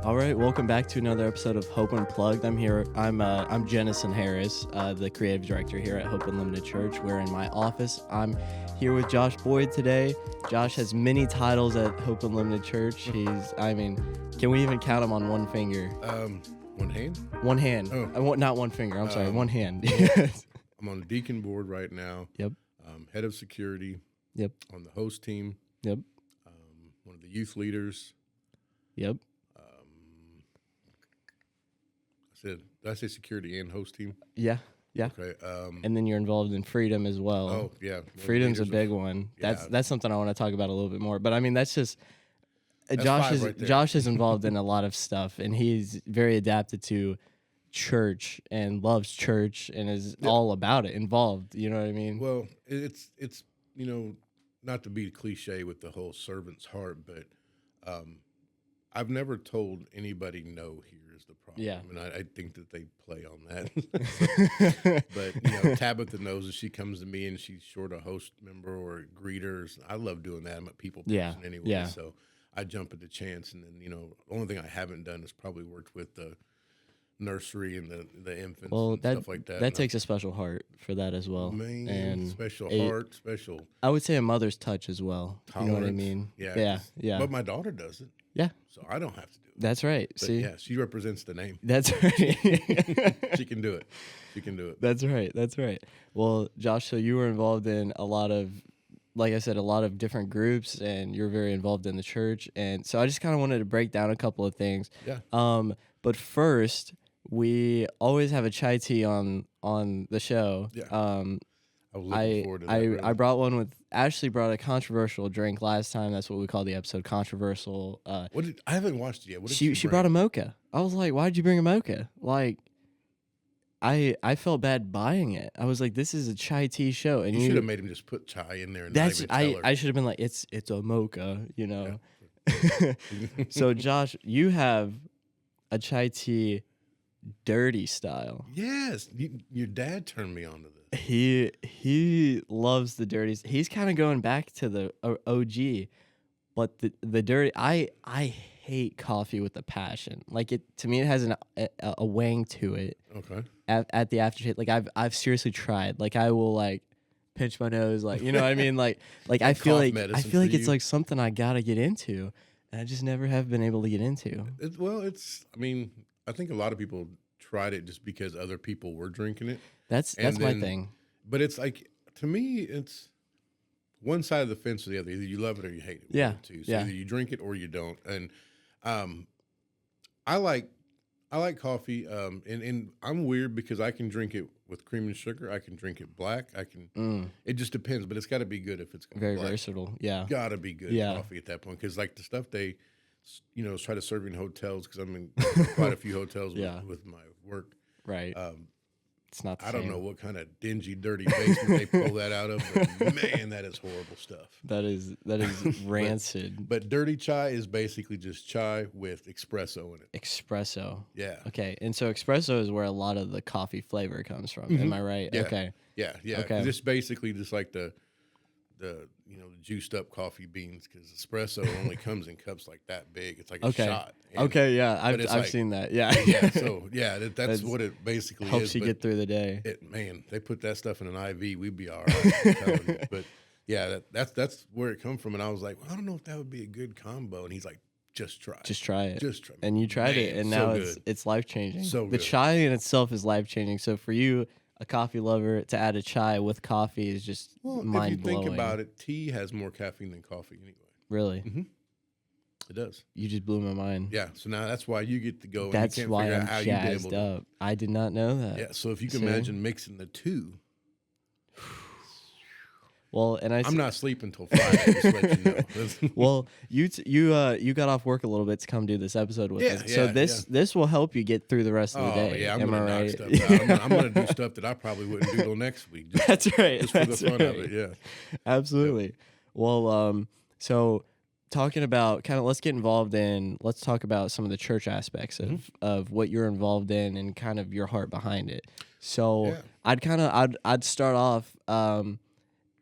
All right, welcome back to another episode of Hope Unplugged. I'm Jentezen Harris, the creative director here at Hu.Church. We're in my office. I'm here with Josh Boyd today. Josh has many titles at Hu.Church. Can we even count them on one finger? One hand? One hand. Oh. Not one finger. I'm sorry, one hand. I'm on the deacon board right now. Yep. Head of security. Yep. On the host team. Yep. One of the youth leaders. Yep. Did I say security and host team? Yeah. Yeah. Okay. And then you're involved in freedom as well. Oh, yeah. Freedom's a big one. Yeah. That's something I want to talk about a little bit more. But I mean, that's Josh is right there. Josh is involved in a lot of stuff, and he's very adapted to church and loves church and is all about it, involved. You know what I mean? Well, it's not to be cliche with the whole servant's heart, but I've never told anybody no here is the problem. Yeah. And I think that they play on that. But, Tabitha knows that she comes to me and she's short a host member or a greeter. I love doing that. I'm a people person anyway. Yeah. So I jump at the chance. And then, the only thing I haven't done is probably worked with the nursery and the infants and stuff like that. That takes a special heart for that as well. Man, and special heart, special I would say a mother's touch as well. tolerance. You know what I mean? Yeah. But my daughter does it. Yeah. So I don't have to do it. That's right. But See? yeah, she represents the name. That's right. She can do it. She can do it. That's right. Well, Josh, so you were involved in a lot of, like I said, a lot of different groups, and you're very involved in the church. And so I just kind of wanted to break down a couple of things. Yeah. But first, we always have a chai tea on the show. Yeah. I was looking forward to that. Really. I brought one with Ashley brought a controversial drink last time. That's what we call the episode, controversial. I haven't watched it yet. What did she brought a mocha. I was like, why'd you bring a mocha? Like, I felt bad buying it. I was like, this is a chai tea show, and you should have made him just put chai in there. And not even tell her. I should have been like, it's a mocha, Yeah. So Josh, you have a chai tea dirty style. Yes, your dad turned me on to this. He loves the dirties. He's kind of going back to the OG, but the dirty. I hate coffee with a passion. Like to me, it has a wang to it. Okay. At the aftertaste, like I've seriously tried. Like I will like pinch my nose, like you know what I mean. Like I feel like it's like something I gotta get into, and I just never have been able to get into. I think a lot of people tried it just because other people were drinking it. That's my thing. But it's like, to me, it's one side of the fence or the other. Either you love it or you hate it. Yeah. So either you drink it or you don't. And I like coffee. And I'm weird because I can drink it with cream and sugar. I can drink it black. It just depends. But it's got to be good if it's very black. versatile. Yeah. Got to be good coffee at that point. Because like the stuff they try to serve in hotels, because I'm in quite a few hotels with my work. Right. It's not the I same. don't know what kind of dingy, dirty basement they pull that out of, but man, that is horrible stuff. That is rancid. But dirty chai is basically just chai with espresso in it. Espresso. Yeah. Okay. And so espresso is where a lot of the coffee flavor comes from. Am I right? Yeah. Okay. Yeah. Okay. It's basically just like the juiced up coffie beans, because espresso only comes in cups like that big. It's like a shot. Okay, yeah, I've seen that. Yeah. Yeah. So that's what it basically helps you get through the day. They put that stuff in an IV, we'd be all right. I'm telling you. But yeah, that's where it come from. And I was like, well, I don't know if that would be a good combo. And he's like, just try it. Just try it. Just try it. And you tried it, and now good. it's life changing. So the good. chai in itself is life changing. So for you, a coffee lover, to add a chai with coffee is just mind blowing. If you think about it, tea has more caffeine than coffee anyway. Really? Mm-hmm. It does. You just blew my mind. Yeah. So now that's why you get to go. That's and you can't why figure I'm out how jazzed you been able up. I did not know that. Yeah. So if you can imagine mixing the two. Well, and I'm not sleeping till Friday. Just let you know. Well, you got off work a little bit to come do this episode with us. So this will help you get through the rest of the day. Yeah, I'm Am gonna I knock right? stuff out. I'm gonna do stuff that I probably wouldn't do till next week. That's right. Just for the fun of it. Yeah. Absolutely. Yep. Well, so talking about let's talk about some of the church aspects of what you're involved in and kind of your heart behind it. So I'd start off.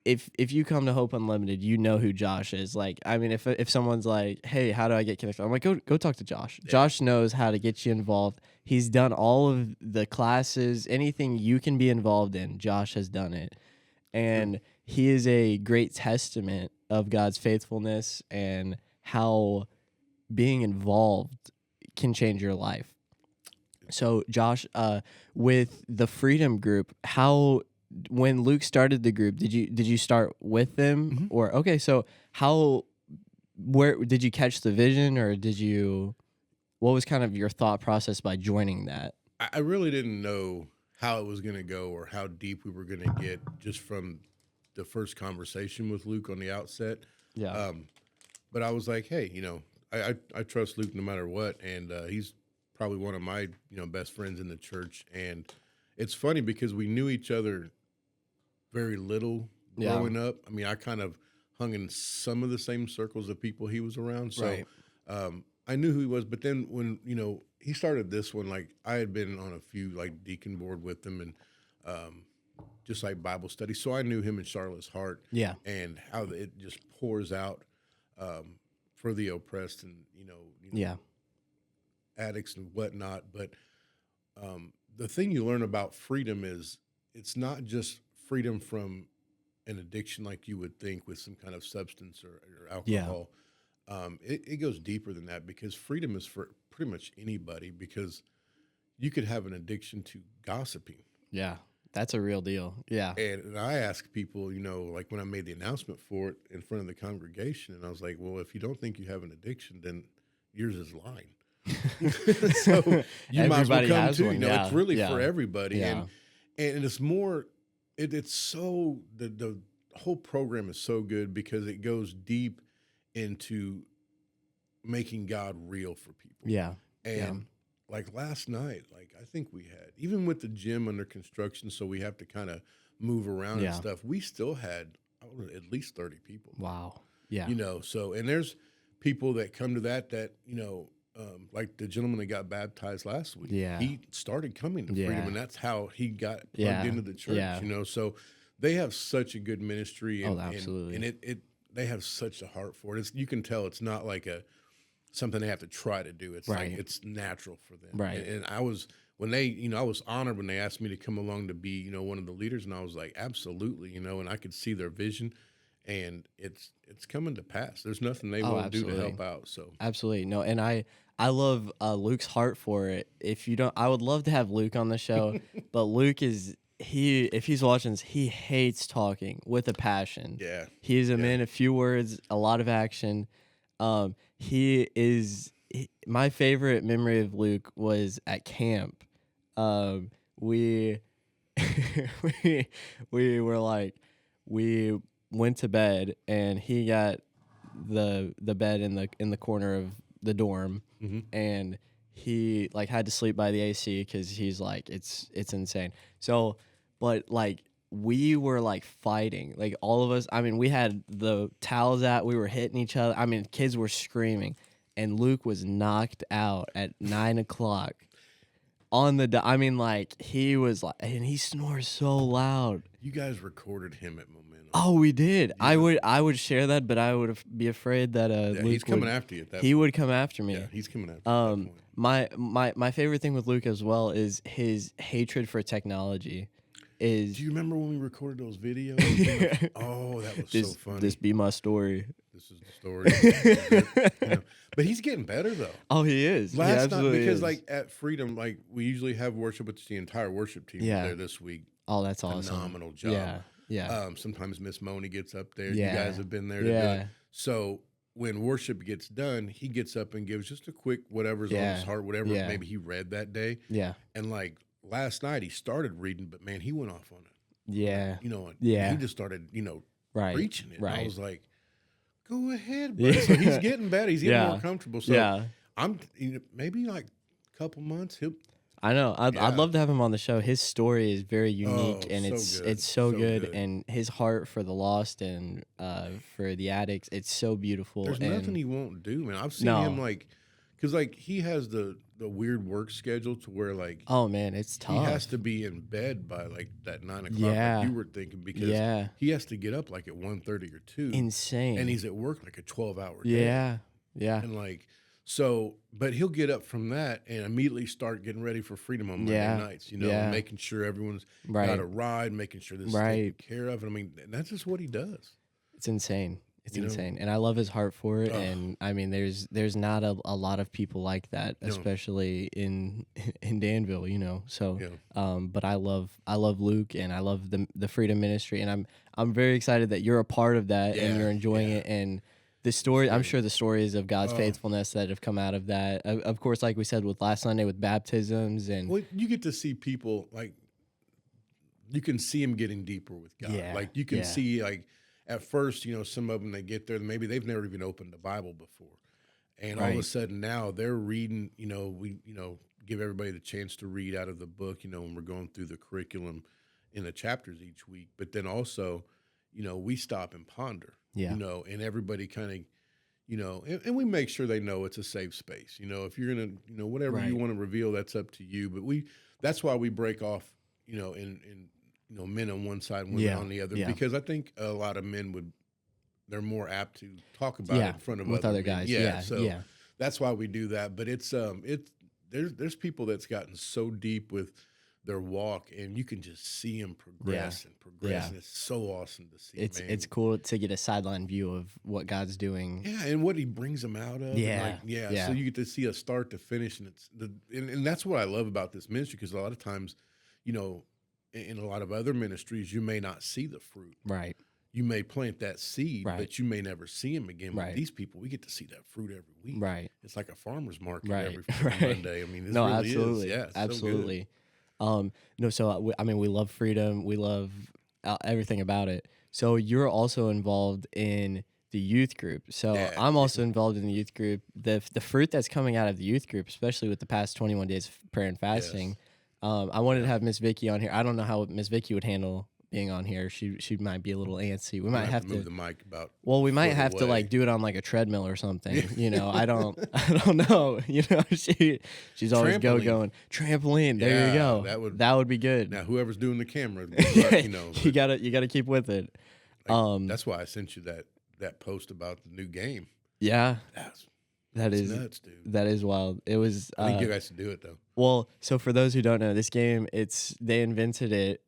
if you come to Hope Unlimited, you know who Josh is. Like, I mean, if someone's like, hey, how do I get connected? I'm like, go talk to Josh. Yeah. Josh knows how to get you involved. He's done all of the classes, anything you can be involved in. Josh has done it, and he is a great testament of God's faithfulness and how being involved can change your life. So, Josh, with the Freedom Group, when Luke started the group, did you start with them or okay? So, where did you catch the vision, or what was kind of your thought process by joining that? I really didn't know how it was going to go or how deep we were going to get just from the first conversation with Luke on the outset. Yeah. But I was like, hey, I trust Luke no matter what, and he's probably one of my best friends in the church. And it's funny because we knew each other very little growing up. I mean, I kind of hung in some of the same circles of people he was around, so Right. I knew who he was. But then when he started this one, like I had been on a few like deacon board with him and just like Bible study, so I knew him and Charlotte's heart, and how it just pours out for the oppressed and addicts and whatnot. But the thing you learn about freedom is it's not just freedom from an addiction like you would think with some kind of substance or alcohol. It goes deeper than that, because freedom is for pretty much anybody, because you could have an addiction to gossiping. Yeah, that's a real deal. Yeah. And I ask people, like when I made the announcement for it in front of the congregation, and I was like, well, if you don't think you have an addiction, then yours is lying. So you might as well come too. It's really for everybody. Yeah. And it's more, it's so, the whole program is so good because it goes deep into making God real for people. Yeah. And like last night, like I think we had, even with the gym under construction, so we have to kind of move around and stuff, we still had at least 30 people. Wow. Yeah. So, and there's people that come to that, like the gentleman that got baptized last week, he started coming to Freedom, and that's how he got plugged into the church, so they have such a good ministry. And, absolutely. And they have such a heart for it. You can tell it's not like something they have to try to do. It's like it's natural for them. Right. And I was, when I was honored when they asked me to come along to be, one of the leaders, and I was like, absolutely, and I could see their vision, and it's coming to pass. There's nothing they won't do to help out. So absolutely. No, and I love Luke's heart for it. If you don't, I would love to have Luke on the show, but Luke if he's watching this, he hates talking with a passion. Yeah. He is a man of few words, a lot of action. My favorite memory of Luke was at camp. We were like, we went to bed, and he got the bed in the corner of the dorm, and he like had to sleep by the AC because he's like, it's insane. So, but like we were like fighting, like all of us. I mean, we had the towels out, we were hitting each other. I mean, kids were screaming, and Luke was knocked out at 9:00 on the. I mean, like he was like, and he snores so loud. You guys recorded him at Momentum. Oh, we did. Yeah. I would share that, but I would be afraid that Luke he's coming after you. At that he point. would come after me. Yeah, he's coming after you. At that point. My favorite thing with Luke as well is his hatred for technology. Do you remember when we recorded those videos? Oh, that was so funny. This be my story. This is the story. But he's getting better though. Oh, he is. Last night, because like at Freedom, like we usually have worship, it's the entire worship team there this week. Oh, that's awesome. Phenomenal job. Yeah. Sometimes Miss Moni gets up there. Yeah. You guys have been there to do it. So when worship gets done, he gets up and gives just a quick whatever's on his heart, whatever maybe he read that day. Yeah. And like last night he started reading, but man, he went off on it. Yeah. He just started, preaching it. Right. And I was like, go ahead, bro. So he's getting better. He's getting more comfortable. So I'm maybe like a couple months. I know. I'd love to have him on the show. His story is very unique, and so it's so good. And his heart for the lost and for the addicts, it's so beautiful. There's nothing he won't do, man. I've seen him like because like he has the weird work schedule to where like Oh man, it's he has tough. to be in bed by like that 9 o'clock, like Yeah. you were thinking, because Yeah. he has to get up like at 1:30 or 2, and Insane. he's at work like a 12-hour day. Yeah. Yeah. And like, so, but he'll get up from that and immediately start getting ready for Freedom on Monday Yeah. nights, you know, and Yeah. making sure everyone's got Right. a ride, making sure this is taken Right. care of. And I mean, that's just what he does. It's insane. It's You know? insane. And I love his heart for it. Ugh. And I mean, there's not a lot of people like that, No. especially in Danville, you know. So Yeah. but I love Luke, and I love the Freedom Ministry, and I'm very excited that you're a part of that and Yeah, you're enjoying yeah. it. And the story, I'm great. sure the stories of God's Oh. faithfulness that have come out of that. Of course, like we said with last Sunday with baptisms and Well, you get to see people like, you can see them getting deeper with God. Yeah, Like you can yeah. see, like at first, you know, some of them, they get there, maybe they've never even opened the Bible before. And all of a Right. sudden now they're reading, you know, we, you know, give everybody the chance to read out of the book, you know, when we're going through the curriculum in the chapters each week. But then also, you know, we stop and ponder, Yeah. you know, and everybody kind of, you know, and we make sure they know it's a safe space. You know, if you're going to, you know, whatever you Right. want to reveal, that's up to you. But that's why we break off, you know, in you know, men on one side, women Yeah, on the other, yeah. because I think a lot of men they're more apt to talk about Yeah, it in front of with other men. guys. Yeah, Yeah, so yeah. that's why we do that. But there's people that's gotten so deep with their walk, and you can just see them progress and progress, Yeah. and it's so awesome to see. It's cool to get a sideline view of what God's doing. Yeah, and what he brings them out of. Yeah, and like, yeah. So you get to see a start to finish, and and that's what I love about this ministry, because a lot of times, you know, in a lot of other ministries, you may not see the fruit. Right. You may plant that seed, Right. but you may never see them again. With Right. these people, we get to see that fruit every week. Right. It's like a farmer's market Right. every freaking Right. Monday. I mean, this No, really absolutely. is. Yeah, it's Absolutely. No, so I mean, we love freedom. We love everything about it. So you're also involved in the youth group. So Yeah. I'm also involved in the youth group. The fruit that's coming out of the youth group, especially with the past 21 days of prayer and fasting. I wanted to have Miss Vicky on here. I don't know how Miss Vicky would handle being on here. She might be a little antsy. We might have to move the mic about. Well, we might foot have to away. like do it on like a treadmill or something. You know, I don't know. You know, she's always Trampoline. going trampoline. There you Yeah, go. That would be good. Now, whoever's doing the camera, good luck, you know, you gotta keep with it. that's why I sent you that post about the new game. Yeah, That's that is nuts, dude. that is wild. It was. I think you guys should do it though. Well, so for those who don't know, this game, they invented it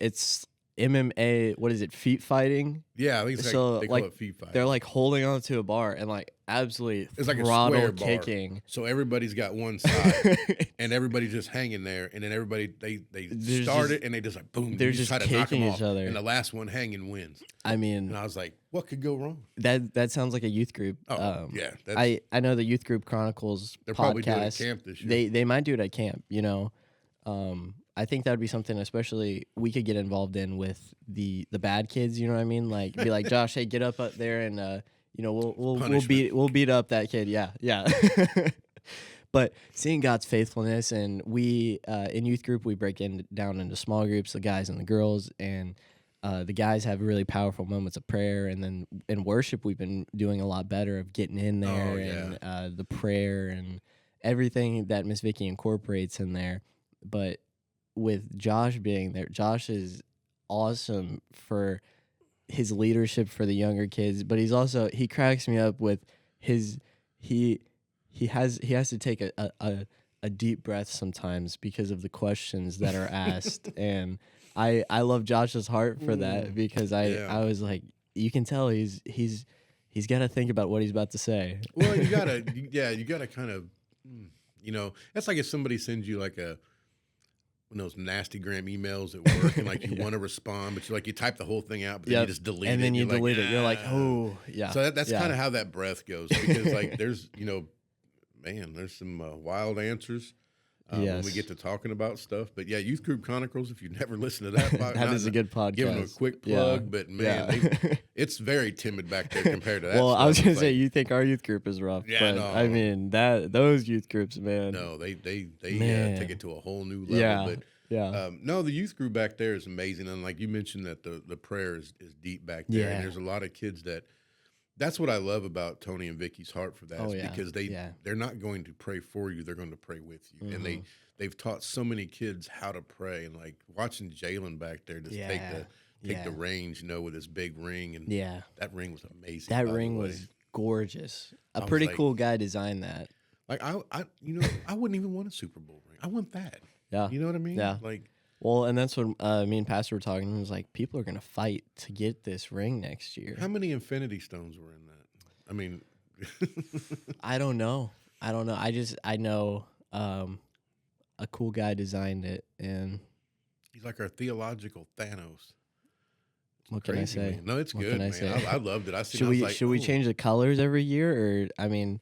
it's MMA. What is it? Feet fighting. Yeah, I think it's So, like, they call like, it feet fight. They're like holding onto a bar and like absolutely It's like a throttle square bar. kicking. So everybody's got one side, and everybody's just hanging there, and then everybody they They're start just- it, and they just like boom, they're you just try to knock 'em kicking off, each other. and the last one hanging wins. I mean, And I was like, what could go wrong? that sounds like a youth group. Oh, yeah, that's, I know the Youth Group Chronicles they're probably doing it at podcast. camp this year. They might do it at camp. You know, I think that would be something especially we could get involved in with the bad kids. You know what I mean? Like be like, Josh, hey, get up there and you know we'll Punishment. beat up that kid. Yeah, yeah. But seeing God's faithfulness, and we in youth group we break down into small groups, the guys and the girls, and the guys have really powerful moments of prayer, and then in worship we've been doing a lot better of getting in there Oh, yeah. and the prayer and everything that Miss Vicky incorporates in there. But with Josh being there, Josh is awesome for his leadership for the younger kids, but he cracks me up with he has to take a deep breath sometimes because of the questions that are asked. And I love Josh's heart for that, because I was like, you can tell he's got to think about what he's about to say. Well, you gotta kind of, you know, that's like if somebody sends you like one of those nasty gram emails at work, and like you want to respond, but you type the whole thing out, but then you just delete it. And then you you're delete it. You're like, "Ah." oh, yeah. So that's yeah. kind of how that breath goes, because like there's, you know, man, there's some wild answers when we Yes. get to talking about stuff. But yeah, Youth Group Chronicles, if you've never listened to that, That is a good podcast. Give them a quick plug, but man, Yeah. it's very timid back there compared to that. Well, I was stuff. gonna It's say like, you think our youth group is rough, Yeah, but no. I mean those youth groups, man. no, they Man. take it to a whole new level. Yeah. But Yeah. no, the youth group back there is amazing, and like you mentioned that the prayer is deep back there, Yeah. and there's a lot of kids that That's what I love about Tony and Vicky's heart for that. Oh Is yeah, because yeah. they're not going to pray for you; they're going to pray with you, and Hmm. they've taught so many kids how to pray. And like watching Jalen back there just Yeah, take the yeah, range, with his big ring, and yeah. that ring was amazing. That By the ring way, was gorgeous. A I was pretty like, cool guy designed that. I wouldn't even want a Super Bowl ring. I want that. Yeah, You know what I mean? yeah. Like, Well, and that's what me and Pastor were talking. He was like, people are gonna fight to get this ring next year. how many Infinity Stones were in that? I mean, I don't know. I don't know. I know a cool guy designed it, and he's like our theological Thanos. what can I Crazy, say? man. No, it's What good, can I man. say? I loved it. I seen. Should I was we like, should we "Oh, change the colors every year, or I mean,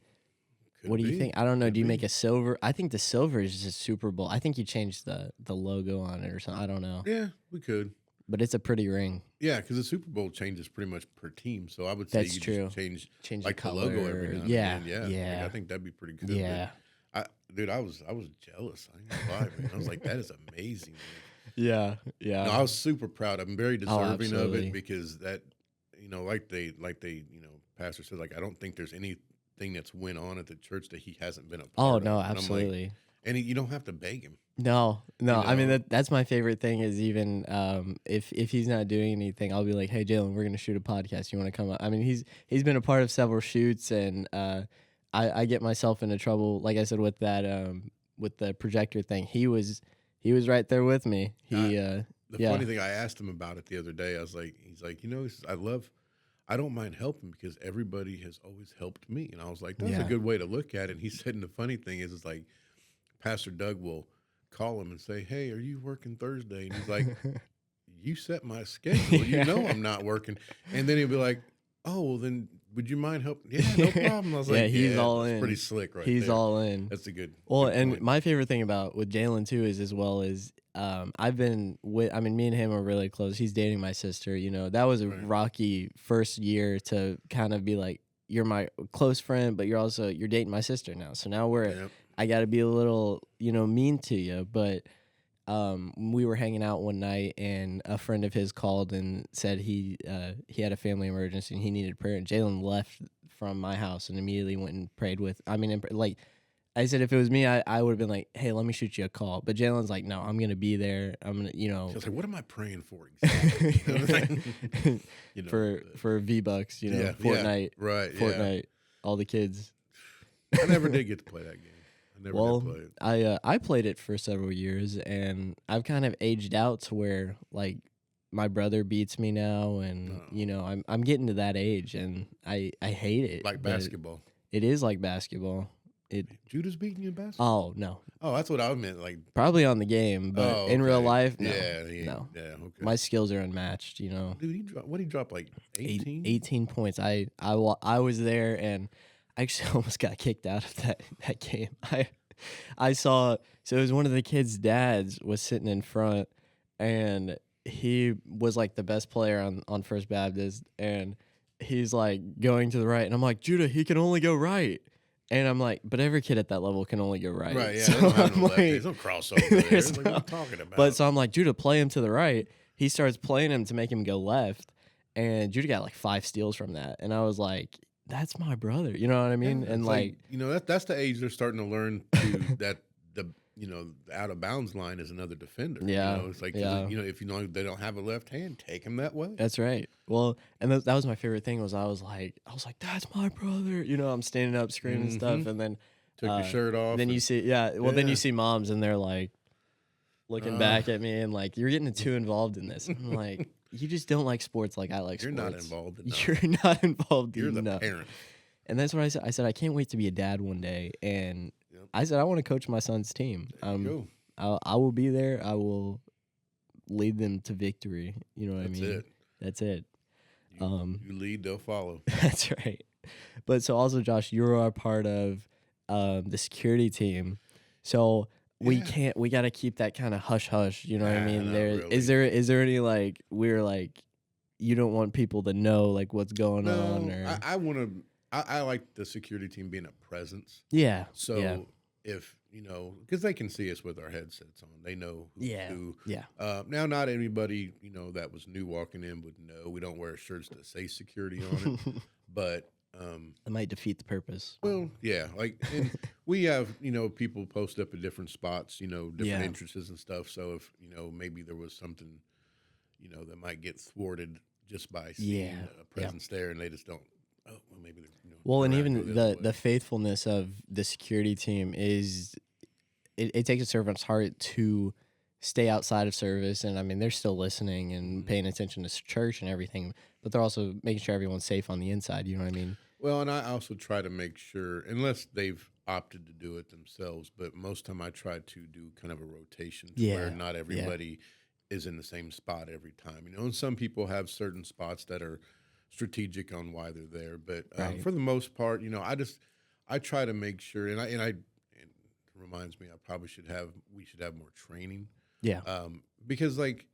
could what do you be. think? I don't know. Could Do you be." make a silver? I think the silver is just Super Bowl. I think you change the logo on it or something. I don't know, Yeah, we could. but it's a pretty ring. Yeah, because the Super Bowl changes pretty much per team, so I would say That's you true. just change Change like the the color. logo every now and Yeah, again. Yeah, like, yeah, I think that'd be pretty good. yeah, Dude, I was jealous. I ain't gonna lie, man. I was like, that is amazing. yeah, Man. No, yeah. I was super proud. I'm very Oh, deserving of absolutely. it because that, Pastor said, like, I don't think there's anything that's went on at the church that he hasn't been a Oh part no, of. And I'm like, absolutely. and you don't have to beg him. No, no. You I mean know, that's my favorite thing is even if he's not doing anything, I'll be like, hey Jalen, we're gonna shoot a podcast. You want to come up? I mean he's been a part of several shoots, and I get myself into trouble, like I said with that with the projector thing. He was right there with me. He the yeah, funny thing, I asked him about it the other day. I was like, he's like, he says, I don't mind helping because everybody has always helped me. And I was like, that's a yeah, good way to look at it. And he said, and the funny thing is, it's like Pastor Doug will call him and say, hey, are you working Thursday? And he's like, you set my schedule. You know I'm not working. And then he'll be like, oh, well, then would you mind helping? Yeah, no problem. I was yeah. like, He's yeah, all that's in. pretty slick right He's there. all in. That's a good Well, good and point. my favorite thing about with Jalen too is as well is I've been with. I mean, me and him are really close. He's dating my sister. You know, that was a Right. rocky first year to kind of be like, you're my close friend, but you're dating my sister now. So now Yep. I got to be a little mean to you. But we were hanging out one night, and a friend of his called and said he had a family emergency and he needed prayer. And Jalen left from my house and immediately went and prayed with. I mean, like. I said if it was me, I would have been like, hey, let me shoot you a call. But Jalen's like, no, I'm gonna be there. I'm gonna, I was like, what am I praying for exactly? for V-Bucks, Yeah, Fortnite, right. Yeah. Fortnite, all the kids. I never did get to play that game. I never Well, did play it. I played it for several years, and I've kind of aged out to where like my brother beats me now, and Oh. I'm getting to that age, and I hate it. Like but basketball. It is like basketball. Judas beating you in basketball? Oh no, Oh, that's what I meant. Like, probably on the game, but oh, in real okay. life, no. Yeah, No. yeah, okay. My skills are unmatched, Dude, he dropped like 18? 18 points. I was there, and I actually almost got kicked out of that game. I saw, so it was one of the kids' dads was sitting in front, and he was like the best player on First Baptist, and he's like going to the right, and I'm like, Judah, he can only go right. And I'm like, but every kid at that level can only go right. Right, yeah. So They don't have I'm no left like, hands. Don't cross over there. there's Like, what no- are you talking about? but so I'm like, Judah, play him to the right. He starts playing him to make him go left. And Judah got like 5 steals from that. And I was like, that's my brother. You know what I mean? Yeah, And it's like, that's the age they're starting to learn to that the out of bounds line is another defender. Yeah, It's like, yeah. if you know they don't have a left hand, take him that way. that's right. Well, and that was my favorite thing was I was like, that's my brother. I'm standing up screaming and stuff. And then Took your shirt off. then you and- see, then Yeah. you see moms and they're like looking back at me and like, you're getting too involved in this. I'm like, you just don't like sports like I like You're sports. not involved enough. You're not involved You're the enough. parent. And that's what I said. I said, I can't wait to be a dad one day. And Yep. I said, I want to coach my son's team. There you go. I will be there. I will lead them to victory. You know what That's I mean? it. That's it. You lead, they'll follow. That's right. But so also, Josh, you're a part of the security team. So we Yeah. got to keep that kind of hush hush. You know what I Nah, mean? not Is really. there any like, we're like, you don't want people to know like what's going on No, or I want to. I like the security team being a presence. yeah. So yeah. if because they can see us with our headsets on, they know who's Yeah. who. Yeah. Now, not anybody that was new walking in would know. We don't wear shirts that say security on it, but It might defeat the purpose. well, yeah, like, and we have people post up at different spots, different Yeah. entrances and stuff. So if maybe there was something that might get thwarted just by seeing Yeah. a presence there, and they just don't. Oh, well, maybe they're, Well, turn and around and even go the other the way. faithfulness of the security team is it takes a servant's heart to stay outside of service, and I mean they're still listening and Mhm. paying attention to church and everything, but they're also making sure everyone's safe on the inside. You know what I mean? Well, and I also try to make sure, unless they've opted to do it themselves, but most time I try to do kind of a rotation to where Yeah. not Yeah. everybody is in the same spot every time. And some people have certain spots that are strategic on why they're there, but Right. for the most part, I try to make sure, and it reminds me, we should have more training, Yeah. because like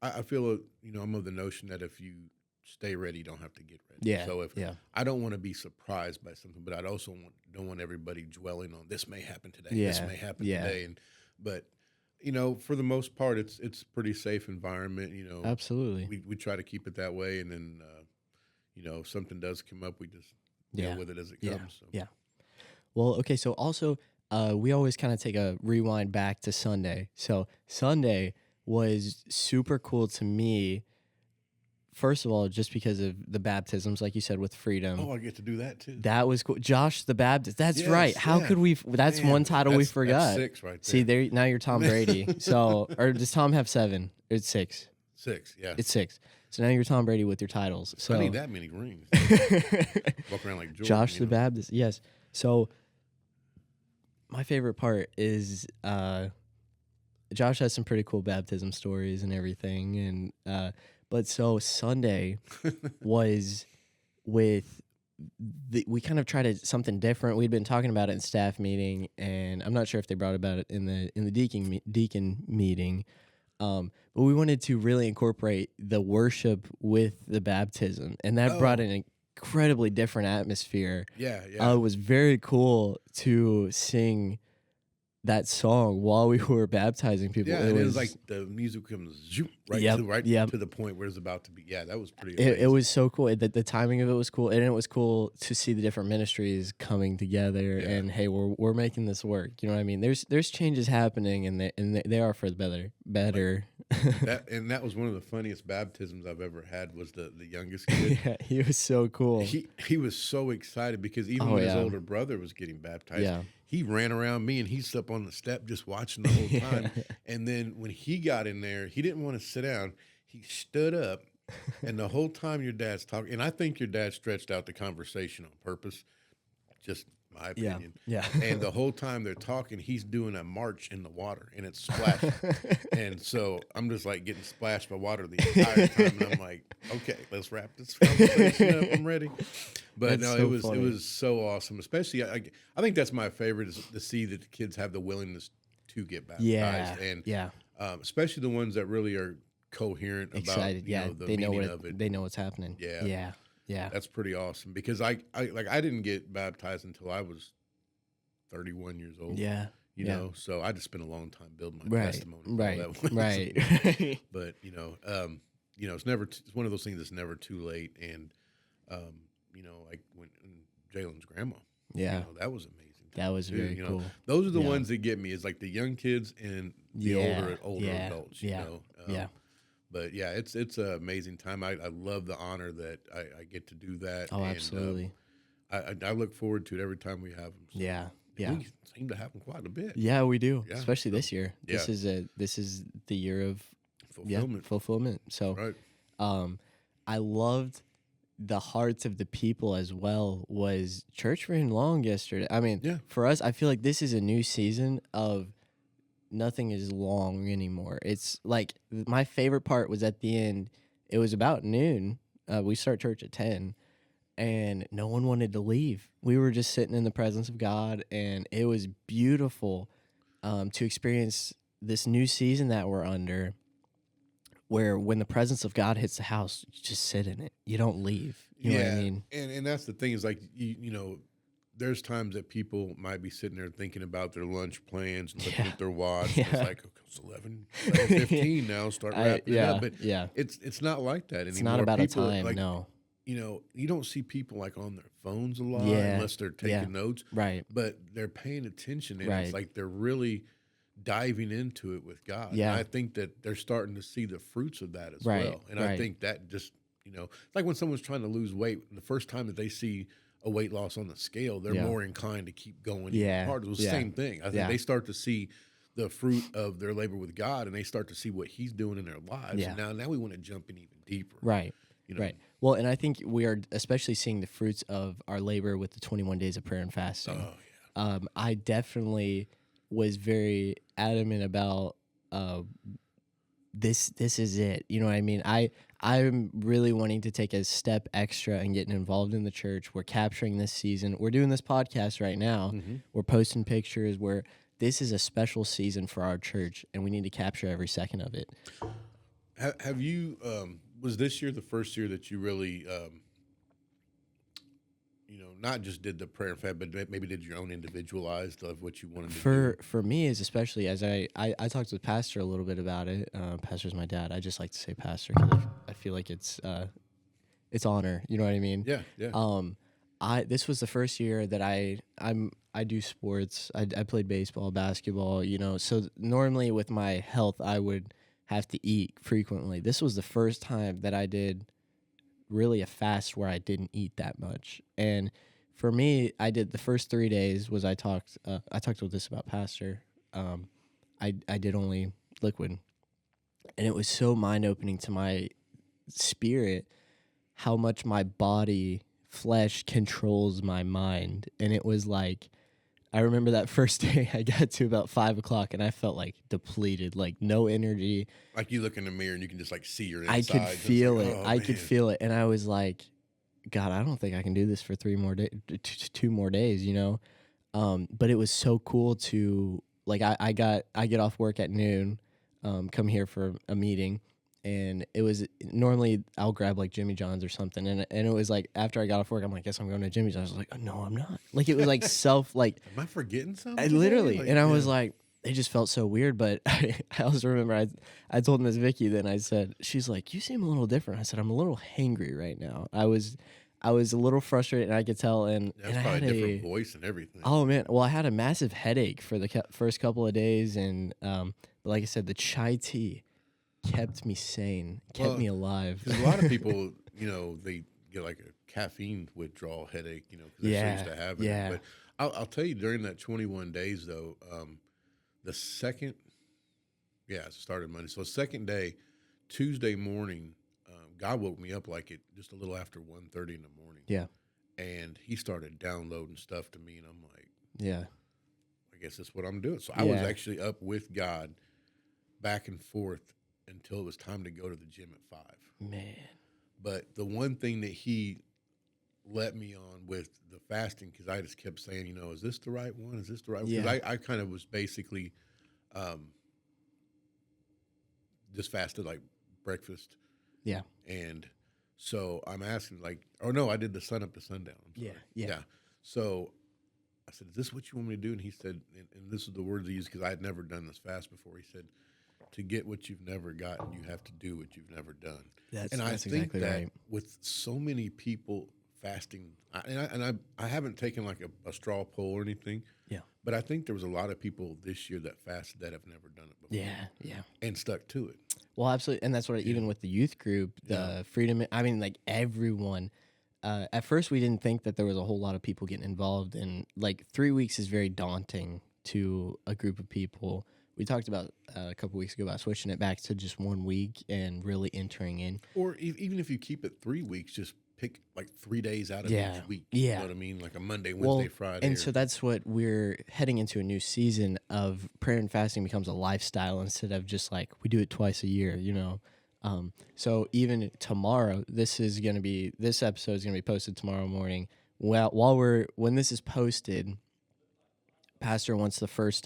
I feel I'm of the notion that if you stay ready, you don't have to get ready. Yeah. So if Yeah. I don't want to be surprised by something, but I also don't want everybody dwelling on this may happen today, this Yeah. may happen Yeah. today, but for the most part, it's a pretty safe environment. Absolutely. We try to keep it that way, and then if something does come up, we just deal Yeah. with it as it Yeah. comes. So. Yeah. Well, okay. So also, we always kind of take a rewind back to Sunday. So Sunday was super cool to me. First of all, just because of the baptisms, like you said, with freedom. Oh, I get to do that too. That was cool. Josh the Baptist. That's Yes, right. How yeah. could we? That's Man, one title we that's forgot. 6 right there. See, there now you're Tom Brady. So, or does Tom have 7? It's 6. 6, yeah. It's 6. So now you're Tom Brady with your titles. So I need that many rings. Walk around like Jordan. Josh the Baptist. Yes. So my favorite part is Josh has some pretty cool baptism stories and everything, and but so Sunday was with we kind of tried something different. We'd been talking about it in staff meeting, and I'm not sure if they brought about it in the deacon meeting. But we wanted to really incorporate the worship with the baptism, and that brought an incredibly different atmosphere. Yeah, yeah. It was very cool to sing that song while we were baptizing people. Yeah, and it was like the music comes right to the point where it's about to be. Yeah, that was pretty amazing. It was so cool. The timing of it was cool, and it was cool to see the different ministries coming together. Yeah. And hey, we're making this work. You know what I mean? There's changes happening, and they are for the better. That was one of the funniest baptisms I've ever had. Was the youngest kid? Yeah, he was so cool. He was so excited because even when his older brother was getting baptized, he ran around me and he slept on the step just watching the whole time. And then when he got in there, he didn't want to sit down. He stood up, and the whole time your dad's talking, and I think your dad stretched out the conversation on purpose, just my opinion. Yeah. And the whole time they're talking, he's doing a march in the water, and it's splashing. And so I'm just like getting splashed by water the entire time, and I'm like, okay, let's wrap this conversation up. I'm ready. But That's no, so it funny. was so awesome. Especially, I think that's my favorite is to see that the kids have the willingness to get baptized, and especially the ones that really are coherent Excited. about the they know meaning of it. They know what's happening. Yeah. That's pretty awesome because I didn't get baptized until I was 31 years old. Yeah. You know, so I just spent a long time building my testimony. Right. But it's never. It's one of those things that's never too late. And like when Jalen's grandma. Yeah. That was amazing. That was too. very cool. Those are the ones that get me. Is like the young kids and the older adults. But yeah, it's an amazing time. I love the honor that I get to do that. Oh, absolutely. I look forward to it every time we have them. So. Yeah. We seem to have them quite a bit. Yeah, we do. Yeah. Especially this year. Yeah. This is the year of fulfillment. So Right. I loved the hearts of the people as well. Was church ran long yesterday. I mean, for us, I feel like this is a new season of nothing is long anymore. It's like my favorite part was at the end. It was about noon. We start church at 10. And no one wanted to leave. We were just sitting in the presence of God, and it was beautiful to experience this new season that we're under, where when the presence of God hits the house, you just sit in it. You don't leave. You know what I mean? And that's the thing is like, there's times that people might be sitting there thinking about their lunch plans and looking Yeah. at their watch. And it's Yeah. like, okay, it's 11:15 now. Start wrapping it up. Yeah. But Yeah. it's not like that It's not anymore. about a People time. like, No. you don't see people like on their phones a lot Yeah. unless they're Yeah. taking notes, Right. but they're paying attention, and it's Right. like they're really diving into it with God. And Yeah. I think that they're starting to see the fruits of that as Right. well. And I Right. think that just, it's like when someone's trying to lose weight, the first time that they see a weight loss on the scale, they're Yeah. more inclined to keep going Yeah. even harder. It was the Yeah. same thing. I think Yeah. they start to see the fruit of their labor with God, and they start to see what He's doing in their lives. Yeah. And now we want to jump in even deeper. Right. You know? Right. Well, and I think we are especially seeing the fruits of our labor with the 21 days of prayer and fasting. Oh yeah. I definitely was very adamant about this is it. You know what I mean? I'm really wanting to take a step extra and getting involved in the church. We're capturing this season. We're doing this podcast right now. Mm-hmm. We're posting pictures. This is a special season for our church, and we need to capture every second of it. Have you? Was this year the first year that you really, not just did the prayer and fast, but maybe did your own individualized of what you wanted to do? For me, is especially as I talked with Pastor a little bit about it. Pastor's my dad. I just like to say Pastor because I feel like it's honor. You know what I mean? Yeah, yeah. This was the first year that I do sports. I played baseball, basketball. So normally with my health, I would have to eat frequently. This was the first time that I did really a fast where I didn't eat that much. And for me, I did the first 3 days was I talked with this about Pastor. I did only liquid, and it was so mind opening to my spirit how much my body flesh controls my mind. And it was like, I remember that first day I got to about 5 o'clock and I felt like depleted, like no energy. Like you look in the mirror and you can just like see your inside. I could feel it. Oh, I man. could feel it. And I was like, God, I don't think I can do this for 2 more days, But it was so cool to like, I get off work at noon, come here for a meeting. And it was normally I'll grab like Jimmy John's or something. And it was like after I got off work, I'm like, guess I'm going to Jimmy John's. I was like, oh, no, I'm not. Like it was like Am I forgetting something? I literally. Like, and I was like, it just felt so weird. But I also remember I told Miss Vicky then, I said, she's like, you seem a little different. I said, I'm a little hangry right now. I was a little frustrated and I could tell. And that's and I probably had a different voice and everything. Oh man. Well, I had a massive headache for the first couple of days. And like I said, the chai tea kept me sane, kept me alive. Because a lot of people, they get like a caffeine withdrawal headache, because they're so used to having it. But I'll tell you, during that 21 days, though, the second, it started Monday. So second day, Tuesday morning, God woke me up like it just a little after 1:30 in the morning. Yeah. And He started downloading stuff to me, and I'm like, yeah, I guess that's what I'm doing. So I was actually up with God back and forth until it was time to go to the gym at 5. Man. But the one thing that He let me on with the fasting, because I just kept saying, is this the right one? Is this the right one? Because I kind of was basically just fasted like breakfast. Yeah. And so I'm asking I did the sun up to sundown. Yeah. So I said, is this what you want me to do? And He said, and this is the words He used because I had never done this fast before. He said, to get what you've never gotten, you have to do what you've never done. That's I think exactly that right. with so many people fasting, I haven't taken like a straw poll or anything. Yeah. But I think there was a lot of people this year that fasted that have never done it before. Yeah. And stuck to it. Well, absolutely. And that's what, even with the youth group, the freedom, I mean, like everyone, at first we didn't think that there was a whole lot of people getting involved. And like 3 weeks is very daunting to a group of people. We talked about a couple weeks ago about switching it back to just 1 week and really entering in. Or even if you keep it 3 weeks, just pick like 3 days out of each week. Yeah. You know what I mean? Like a Monday, Wednesday, Friday. And so that's what we're heading into a new season of prayer and fasting becomes a lifestyle instead of just like we do it twice a year, So even tomorrow, this episode is going to be posted tomorrow morning. Well, when this is posted, Pastor wants the first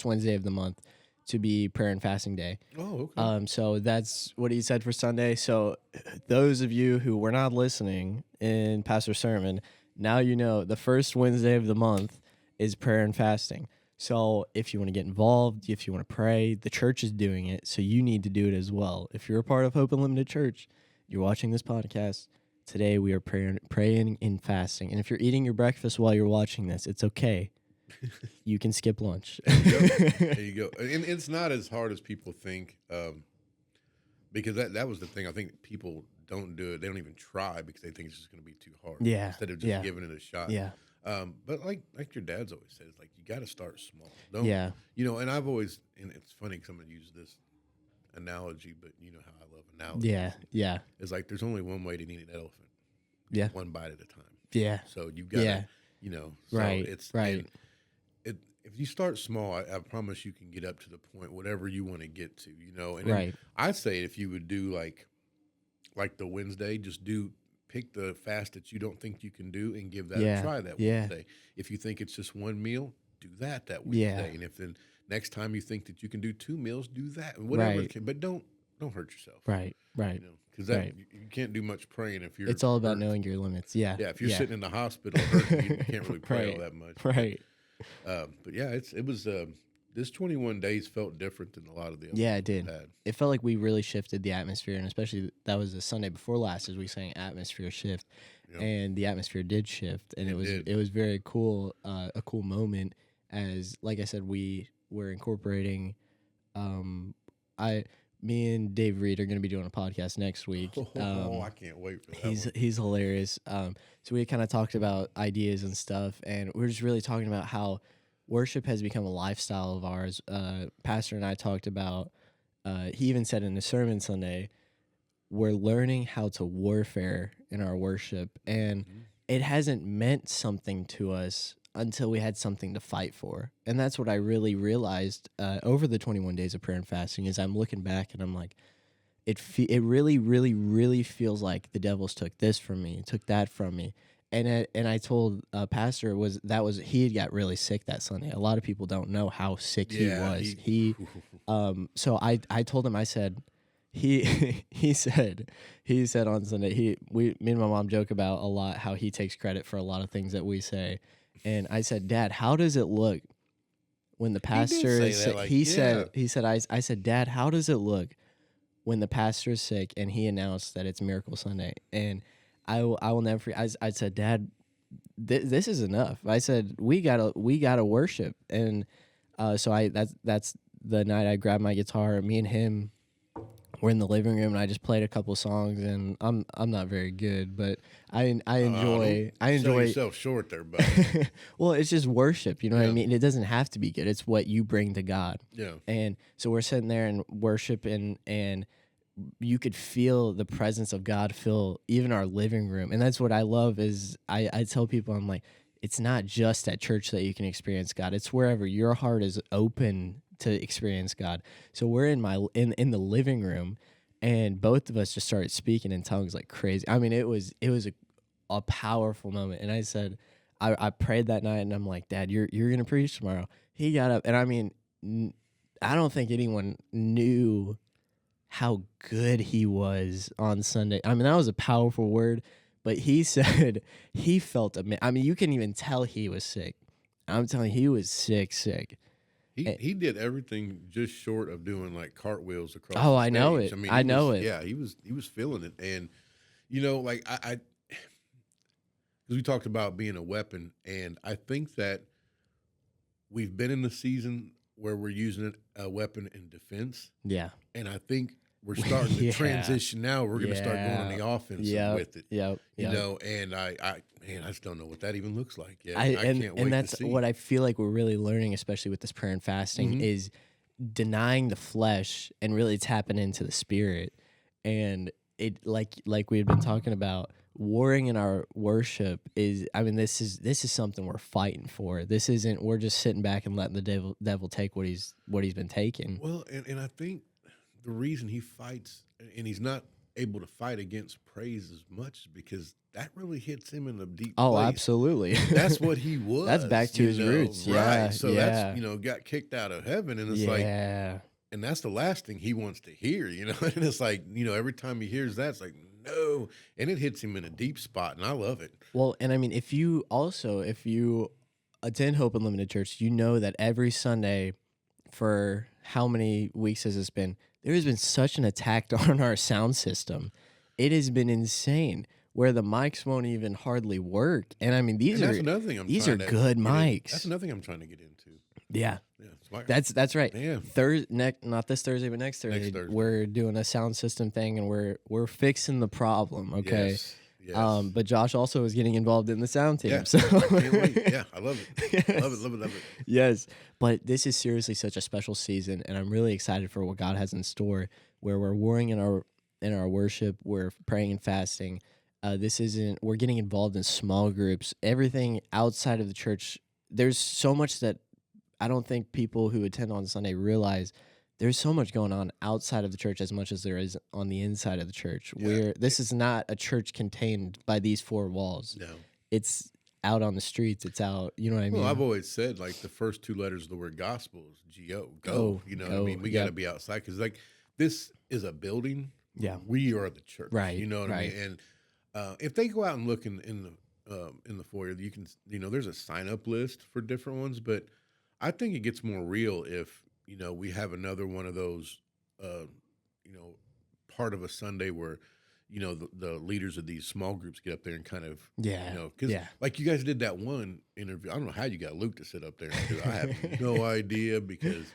Wednesday of the month to be prayer and fasting day. Oh, okay. So that's what he said for Sunday. So those of you who were not listening in Pastor's sermon, Now you know the first Wednesday of the month is prayer and fasting. So if you want to get involved, if you want to pray, the church is doing it, so you need to do it as well. If you're a part of Hope Unlimited Church, you're watching this podcast, today we are praying and fasting. And if you're eating your breakfast while you're watching this, it's okay. You can skip lunch. There you go. And it's not as hard as people think, because that was the thing. I think people don't do it. They don't even try because they think it's just going to be too hard. Yeah. Instead of just giving it a shot. Yeah. But like your dad's always said, it's like you got to start small. Don't, Yeah. You know, and I've always, and it's funny because I'm going to use this analogy, but you know how I love analogies. Yeah. Yeah. It's like there's only one way to eat an elephant. Yeah. One bite at a time. Yeah. So you've got to, you know. So right. It's, right. If you start small, I promise you can get up to the point, whatever you want to get to, you know. And right. I say if you would do like the Wednesday, just pick the fast that you don't think you can do and give that a try that Wednesday. If you think it's just one meal, do that Wednesday. Yeah. And if then next time you think that you can do 2 meals, do that. And whatever it can, but don't hurt yourself. Right. Right. You know, because you can't do much praying if you're. It's all about knowing your limits. Yeah. Yeah. If you're sitting in the hospital hurting, you can't really pray all that much. Right. But yeah, it was this 21 days felt different than a lot of the other. Yeah, it did. It felt like we really shifted the atmosphere, and especially that was the Sunday before last, as we sang atmosphere shift, and the atmosphere did shift, and it was very cool, a cool moment. As like I said, we were incorporating. Me and Dave Reed are going to be doing a podcast next week. I can't wait for that. He's hilarious. So we kind of talked about ideas and stuff, and we're just really talking about how worship has become a lifestyle of ours. Pastor and I talked about. He even said in the sermon Sunday, we're learning how to warfare in our worship, and it hasn't meant something to us until we had something to fight for. And that's what I really realized over the 21 days of prayer and fasting is I'm looking back and I'm like, it really, really, really feels like the devil's took this from me, took that from me. And I told Pastor he had got really sick that Sunday. A lot of people don't know how sick he was. So I told him, I said, he said on Sunday, me and my mom joke about a lot how he takes credit for a lot of things that we say. And I said, Dad, how does it look when the pastor is sick? I said, Dad, how does it look when the pastor is sick and he announced that it's Miracle Sunday? And I will never forget. I said, Dad, this is enough. I said, we gotta worship. And so that's the night I grabbed my guitar. Me and him were in the living room, and I just played a couple songs. And I'm not very good, but I enjoy. Sell yourself short there, buddy. Well, it's just worship. You know what I mean? It doesn't have to be good. It's what you bring to God. Yeah. And so we're sitting there and worship, and you could feel the presence of God fill even our living room. And that's what I love is I tell people, I'm like, it's not just at church that you can experience God. It's wherever your heart is open to experience God. So we're in the living room, and both of us just started speaking in tongues like crazy. I mean, it was a powerful moment. And I said, I prayed that night, and I'm like, Dad, you're gonna preach tomorrow. He got up, and I mean, I don't think anyone knew how good he was on Sunday. I mean, that was a powerful word, but he said he felt I mean, you can even tell he was sick. I'm telling you, he was sick. He did everything just short of doing like cartwheels across. Oh, the I know stage. it. I mean, I know it. Yeah, he was feeling it, and you know, like I because we talked about being a weapon, and I think that we've been in the season where we're using it a weapon in defense. Yeah, and I think we're starting to transition now. We're going to start going on the offensive with it. Yeah, you know, and I just don't know what that even looks like yet. I can't wait and that's to see. what I feel like we're really learning, especially with this prayer and fasting, is denying the flesh and really tapping into the spirit. And it like we had been talking about, warring in our worship is, I mean, this is something we're fighting for. This isn't we're just sitting back and letting the devil take what he's been taking. Well, and I think the reason he fights and he's not able to fight against praise as much is because that really hits him in a deep place. Oh, absolutely. That's what he was. That's back to his roots. Right. Yeah. So that's, got kicked out of heaven. And it's like, yeah. and that's the last thing he wants to hear, And it's like, every time he hears that, it's like, no, and it hits him in a deep spot, and I love it. Well, and I mean, if you attend Hope Unlimited Church, you know that every Sunday for how many weeks has this been? There has been such an attack on our sound system. It has been insane where the mics won't even hardly work. And I mean, And that's another thing these are good mics. That's another thing I'm trying to get into. Yeah. Yeah, That's right. Yeah. Not this Thursday, but next Thursday, Thursday. we're doing a sound system thing, and we're fixing the problem. Okay. Yes. Yes. But Josh also is getting involved in the sound team. Yeah. So I can't wait. Yeah, I love it. Yes. Love it. Yes, but this is seriously such a special season, and I'm really excited for what God has in store. Where we're warring in our worship, we're praying and fasting. We're getting involved in small groups. Everything outside of the church. There's so much that I don't think people who attend on Sunday realize. There's so much going on outside of the church as much as there is on the inside of the church. Yeah. This is not a church contained by these four walls. No. It's out on the streets. It's out. You know what I mean? Well, I've always said like the first two letters of the word gospel is G-O. Go. You know what I mean? We got to be outside because like this is a building. Yeah. We are the church. Right. You know what I mean? And if they go out and look in the foyer, you can there's a sign up list for different ones, but I think it gets more real if we have another one of those part of a Sunday where the leaders of these small groups get up there and kind of because like you guys did that one interview. I don't know how you got Luke to sit up there and do it. I have no idea because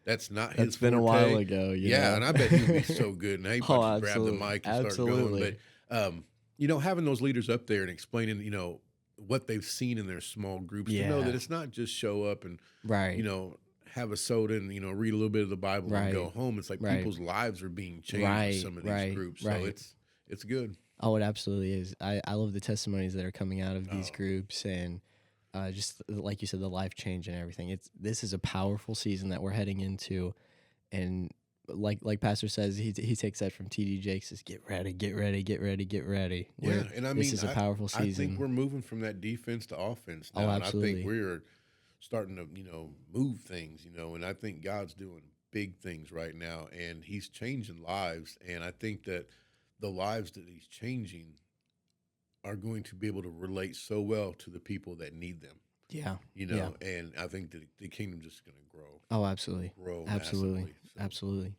that's not his. It's been a while ago. Yeah, and I bet he'd be so good. And he grab the mic and start going. But having those leaders up there and explaining what they've seen in their small groups to know that it's not just show up and have a soda and read a little bit of the Bible and go home. It's like people's lives are being changed in some of these groups. So it's good. Oh, it absolutely is. I love the testimonies that are coming out of these groups and just like you said, the life change and everything. This is a powerful season that we're heading into, and like Pastor says, he takes that from TD Jakes, says get ready. Yeah, and I mean, this is a powerful season. I think we're moving from that defense to offense now. Oh, and absolutely. I think we're starting to move things, and I think God's doing big things right now, and He's changing lives, and I think that the lives that He's changing are going to be able to relate so well to the people that need them. Yeah. And I think that the kingdom's just going to grow. Oh, absolutely. Grow absolutely. Massively, so. Absolutely.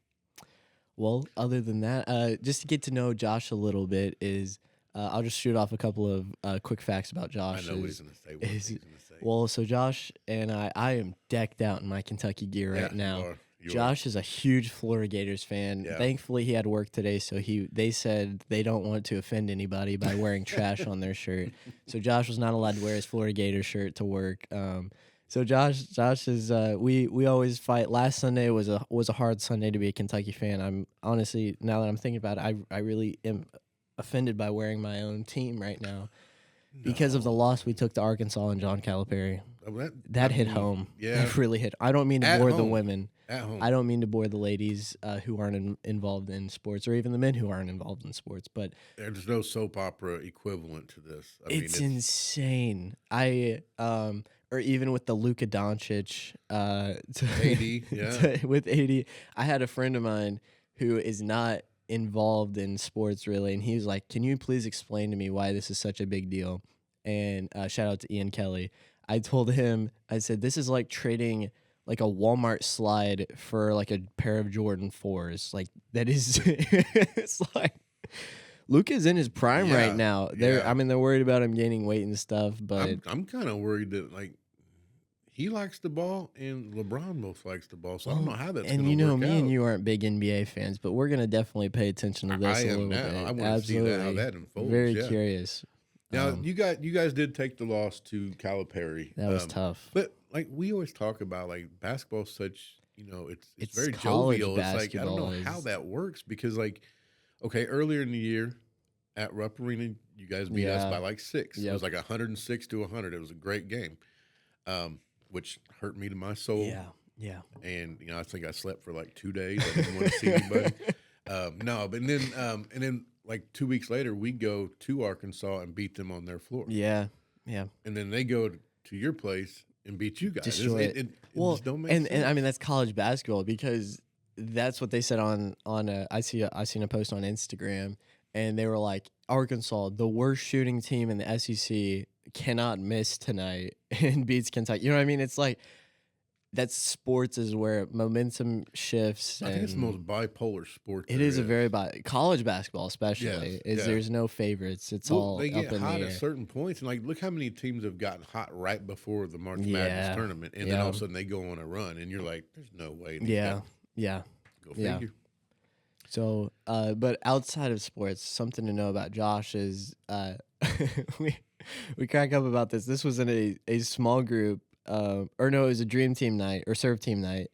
Well, other than that, just to get to know Josh a little bit is I'll just shoot off a couple of quick facts about Josh. I know what he's going to say. Well, so Josh and I am decked out in my Kentucky gear right now. Josh is a huge Florida Gators fan. Yeah. Thankfully, he had work today, so they said they don't want to offend anybody by wearing trash on their shirt. So Josh was not allowed to wear his Florida Gators shirt to work. So Josh is we always fight. Last Sunday was a hard Sunday to be a Kentucky fan. I'm honestly, now that I'm thinking about it, I really am offended by wearing my own team right now. Because of the loss we took to Arkansas and John Calipari. That hit home. Yeah. That really hit. I don't mean to bore the women. At home. I don't mean to bore the ladies who aren't involved in sports, or even the men who aren't involved in sports. But there's no soap opera equivalent to this. It's insane. Or even with the Luka Doncic, AD, with AD. I had a friend of mine who is not involved in sports really, and he was like, "Can you please explain to me why this is such a big deal?" And shout out to Ian Kelly. I told him, I said, "This is like trading like a Walmart slide for like a pair of Jordan 4s. Like that is, it's like Luka's in his prime right now. They're worried about him gaining weight and stuff, but I'm kind of worried that like he likes the ball and LeBron both likes the ball, so I don't know how that's going to work out. And me and you aren't big NBA fans, but we're going to definitely pay attention to this a little bit. I want to see how that unfolds. Very curious. Now, you guys did take the loss to Calipari. That was tough. But like we always talk about, like basketball, such it's very college jovial. It's like I don't know basketball how that works because like earlier in the year at Rupp Arena, you guys beat us by like 6. It was like 106 to 100. It was a great game, which hurt me to my soul. Yeah. And I think I slept for like 2 days. I didn't want to see anybody. And then like 2 weeks later, we go to Arkansas and beat them on their floor. Yeah. And then they go to your place and beat you guys. It just don't make sense. And I mean that's college basketball because that's what they said on I seen a post on Instagram, and they were like, Arkansas, the worst shooting team in the SEC, cannot miss tonight and beats Kentucky. You know what I mean? It's like, that's sports is where momentum shifts. I think it's the most bipolar sport. It is a very college basketball, especially there's no favorites. It's all they get up in hot the at air. certain points, and like look how many teams have gotten hot right before the March Madness tournament, and then all of a sudden they go on a run, and you're like, "There's no way." Yeah. Go figure. So, but outside of sports, something to know about Josh is we crack up about this. This was in a small group. Or no, it was a dream team night or serve team night,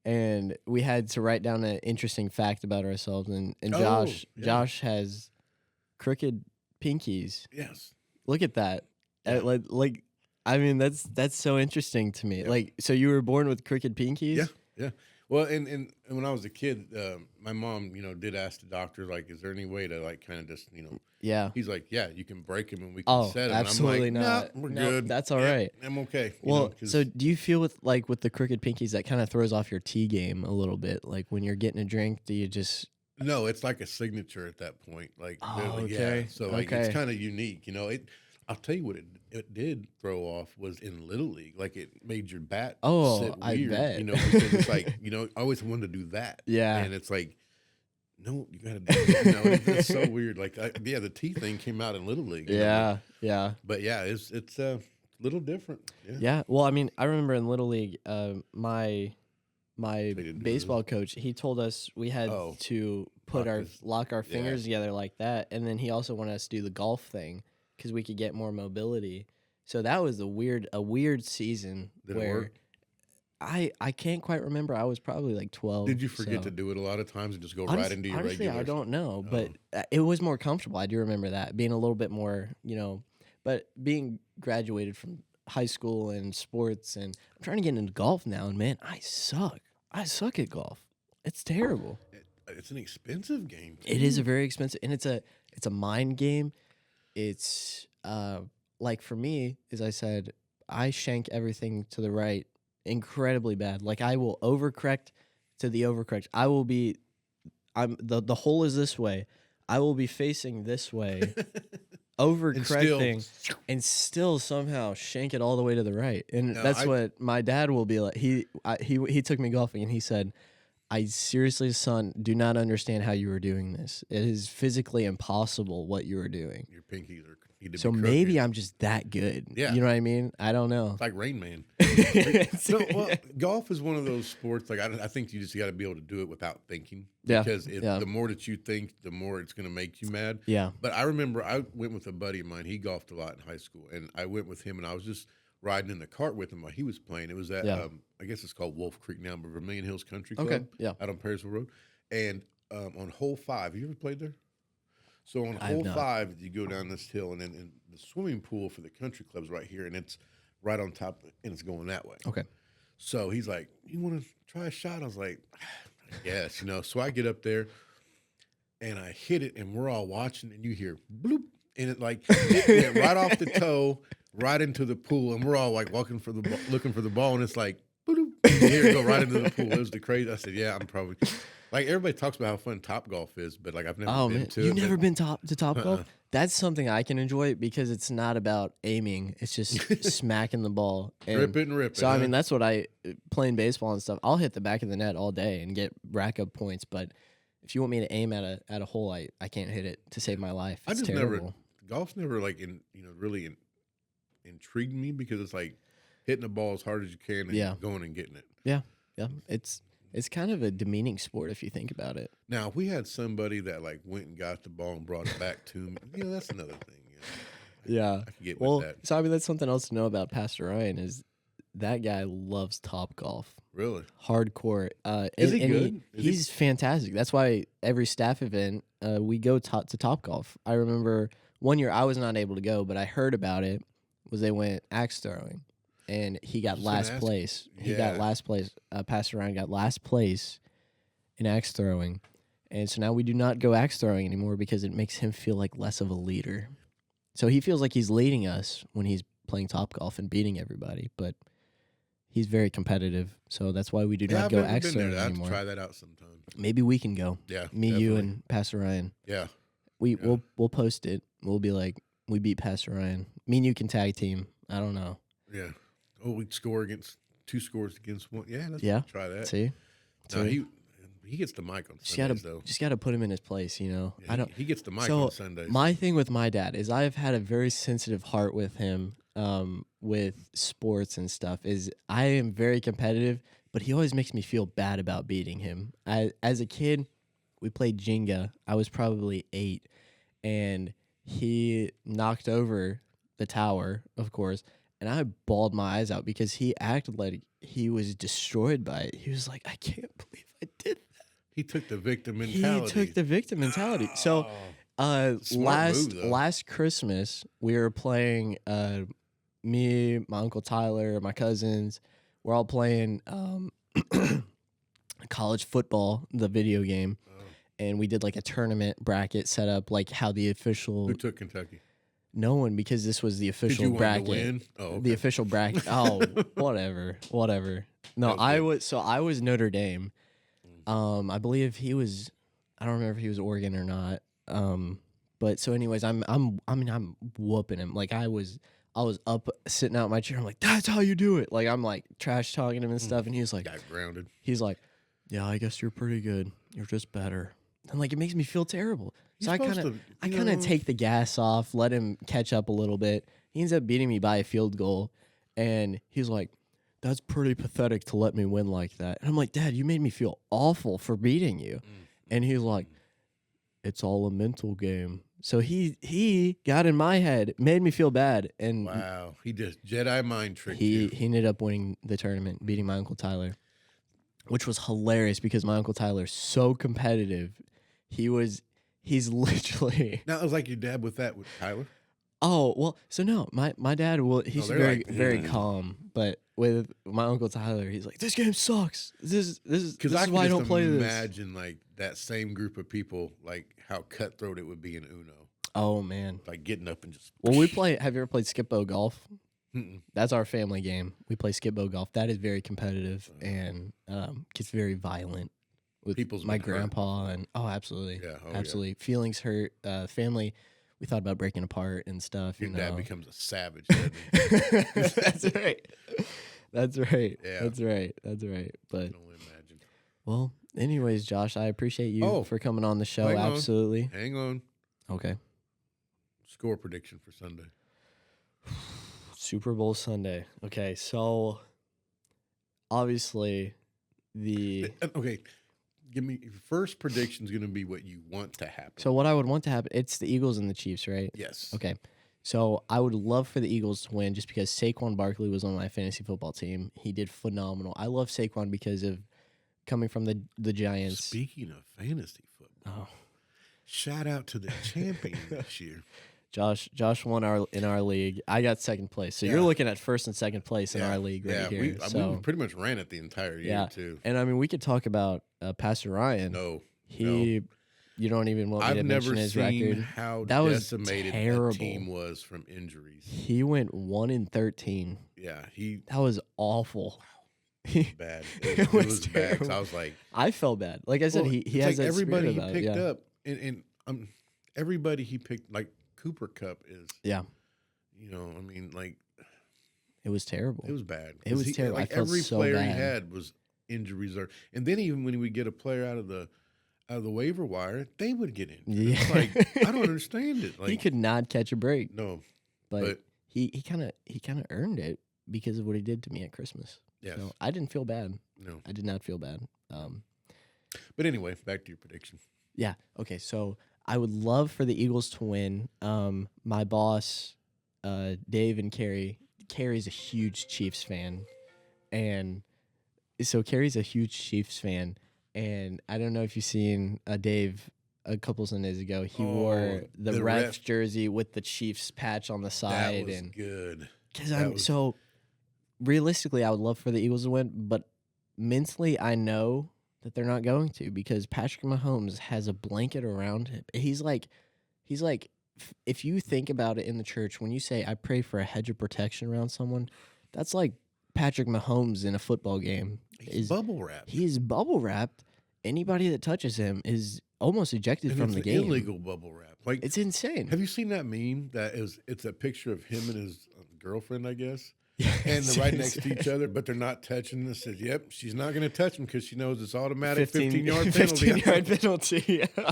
and we had to write down an interesting fact about ourselves. And Josh has crooked pinkies. Yes, look at that. Yeah. Like, I mean, that's so interesting to me. Yeah. Like, so you were born with crooked pinkies? Yeah. Well, and when I was a kid, my mom, did ask the doctor, like, is there any way to, like, kind of just, Yeah. He's like, yeah, you can break him and we can set him. Absolutely and I'm like, not. we're No, good. That's all right. I'm okay. So do you feel with the crooked pinkies that kind of throws off your tea game a little bit? Like when you're getting a drink, do you just... No, it's like a signature at that point. Like, okay. Yeah. So like, it's kind of unique. I'll tell you what it did throw off was in Little League. Like it made your bat sit weird. I bet. Because it's like, I always wanted to do that. Yeah. And it's like, no, you got to do it. It's so weird. Like, the tea thing came out in Little League. Yeah. But yeah, it's a little different. Yeah. Well, I mean, I remember in Little League, my baseball coach, he told us we had to lock our fingers together like that, and then he also wanted us to do the golf thing because we could get more mobility. So that was a weird season. Did it work? I can't quite remember. I was probably like 12. Did you forget to do it a lot of times and just go right into your honestly, regular? I don't know, but it was more comfortable. I do remember that being a little bit more, but being graduated from high school and sports, and I'm trying to get into golf now, and man, I suck at golf. It's terrible. It's an expensive game too. It is a very expensive, and it's a mind game. It's like for me, as I said, I shank everything to the right incredibly bad. Like I will overcorrect to the overcorrect. The hole is this way. I will be facing this way, overcorrecting, and still somehow shank it all the way to the right. And that's what my dad will be like. He took me golfing, and he said, I seriously, son, do not understand how you were doing this. It is physically impossible what you were doing. Your pinkies need to so be maybe crooked. I'm just that good. Yeah. You know what I mean? I don't know. It's like Rain Man. Golf is one of those sports. Like I think you just got to be able to do it without thinking. Yeah. Because the more that you think, the more it's going to make you mad. Yeah. But I remember I went with a buddy of mine. He golfed a lot in high school, and I went with him, and I was just riding in the cart with him while he was playing. It was at I guess it's called Wolf Creek now, but Vermilion Hills Country Club. Okay. Yeah. Out on Perrysville Road, and on hole 5. Have you ever played there? So on hole 5, you go down this hill, and then the swimming pool for the country club's right here, and it's right on top, and it's going that way. Okay. So he's like, "You want to try a shot?" I was like, "Yes." So I get up there, and I hit it, and we're all watching, and you hear bloop, and it went right off the toe, right into the pool, and we're all like looking for the ball, and it's like bloop, and you hear it go right into the pool. It was the crazy. I said, "Yeah, I'm probably." Like everybody talks about how fun Topgolf is, but like I've never been to it. You've never been to Topgolf? That's something I can enjoy because it's not about aiming. It's just smacking the ball. Rip it and rip it. So, I mean, that's what playing baseball and stuff, I'll hit the back of the net all day and rack up points. But if you want me to aim at a hole, I can't hit it to save my life. It's terrible. Golf's never really intrigued me because it's like hitting the ball as hard as you can and going and getting it. Yeah. Yeah. It's kind of a demeaning sport if you think about it. Now, if we had somebody that like went and got the ball and brought it back to me, that's another thing. Yeah. I can get with that. So I mean, that's something else to know about Pastor Ryan is that guy loves Topgolf. Really? Hardcore. Is he good? He's fantastic. That's why every staff event, we go to Topgolf. I remember one year I was not able to go, but I heard about it, was they went axe throwing. And he got last place. Got last place. Pastor Ryan got last place in axe throwing. And so now we do not go axe throwing anymore because it makes him feel like less of a leader. So he feels like he's leading us when he's playing Topgolf and beating everybody. But he's very competitive. So that's why we do not go axe throwing anymore. I have to try that out sometime. Maybe we can go. Yeah. Me, definitely. you, and Pastor Ryan. Yeah. We'll post it. We'll be like, we beat Pastor Ryan. Me and you can tag team. I don't know. Yeah. Oh, we'd score against 2 scores against 1. Yeah, let's try that. See? No, he gets the mic on Sundays, though. Just gotta put him in his place, you know. Yeah, he gets the mic on Sundays. My thing with my dad is I've had a very sensitive heart with him, with sports and stuff. Is I am very competitive, but he always makes me feel bad about beating him. As a kid, we played Jenga. I was probably 8, and he knocked over the tower, of course, and I bawled my eyes out because he acted like he was destroyed by it. He was like, I can't believe I did that. He took the victim mentality. So smart move, though. last Christmas, we were playing, me, my Uncle Tyler, my cousins, we're all playing college football, the video game. And we did like a tournament bracket set up, like how the official. Who took Kentucky? No one, because this was the official bracket. Want to win? Oh, okay. The official bracket. Oh, whatever. No, I was Notre Dame. I believe he was. I don't remember if he was Oregon or not. But so, anyways, I'm whooping him. Like I was up sitting out in my chair. I'm like, that's how you do it. Like I'm like trash talking him and stuff, and he was like, got grounded. He's like, yeah, I guess you're pretty good. You're just better. And like it makes me feel terrible. So I kind of take the gas off, let him catch up a little bit. He ends up beating me by a field goal, and he's like, that's pretty pathetic to let me win like that. And I'm like, Dad, you made me feel awful for beating you. And he's like, it's all a mental game. So he got in my head, made me feel bad. And wow, he just Jedi mind tricked you. He ended up winning the tournament, beating my Uncle Tyler, which was hilarious because my Uncle Tyler's so competitive. He's literally. Now, it was like your dad with Tyler? Oh, well, so no, my dad he's very, like, very calm, but with my Uncle Tyler, he's like, this game sucks. This is why I don't play this. Imagine like that same group of people, like how cutthroat it would be in Uno. Oh man. Like getting up and just. Well, have you ever played Skip-Bo Golf? That's our family game. We play Skip-Bo Golf. That is very competitive and gets very violent. With People's my grandpa hurt. And absolutely, absolutely. Yeah. Feelings hurt. Family, we thought about breaking apart and stuff. Your dad becomes a savage. That's right. That's right. Yeah. That's right. But I can only imagine. Well, anyways, Josh, I appreciate you for coming on the show. Absolutely. Hang on. Okay. Score prediction for Sunday. Super Bowl Sunday. Okay, so obviously okay. Give me your first prediction is going to be what you want to happen. So what I would want to happen, it's the Eagles and the Chiefs, right? Yes. Okay. So I would love for the Eagles to win just because Saquon Barkley was on my fantasy football team. He did phenomenal. I love Saquon because of coming from the Giants. Speaking of fantasy football, shout out to the champion this year. Josh won in our league. I got second place. So you're looking at first and second place in our league right here. We pretty much ran it the entire year too. And I mean, we could talk about Pastor Ryan. No. You don't even want me to mention his record. I've never seen how decimated that team was from injuries. He went 1-13. Yeah, that was awful. Bad. It was bad. 'Cause I was like, I felt bad. Like I said, he has like that everybody he picked picked up, and everybody he picked, like Cooper Kupp is. Yeah. You know, I mean, like. It was terrible. It was bad. It was terrible. Like every player he had was injuries, and then even when we get a player out of the waiver wire, they would get injured. Yeah. It's like I don't understand it. Like he could not catch a break. No, but he kind of earned it because of what he did to me at Christmas. Yes. So I didn't feel bad. No, I did not feel bad. But anyway, back to your prediction. Yeah. Okay. So I would love for the Eagles to win. My boss, Dave and Carrie's a huge Chiefs fan, and so Carrie's a huge Chiefs fan, and I don't know if you've seen Dave a couple Sundays ago. He wore the ref jersey with the Chiefs patch on the side. That was good. So realistically, I would love for the Eagles to win, but mentally, I know that they're not going to because Patrick Mahomes has a blanket around him. He's like, if you think about it in the church, when you say, I pray for a hedge of protection around someone, that's like Patrick Mahomes in a football game. He's bubble wrapped. He is bubble wrapped, anybody that touches him is almost ejected And from it's the an game. illegal bubble wrap. Like, It's insane. have you seen that meme it's a picture of him and his girlfriend, I guess, Yeah, and it's they're right next insane. to each other, but they're not touching. It says, "Yep, she's not going to touch him because she knows it's automatic 15-yard penalty." 15-yard penalty. Yeah.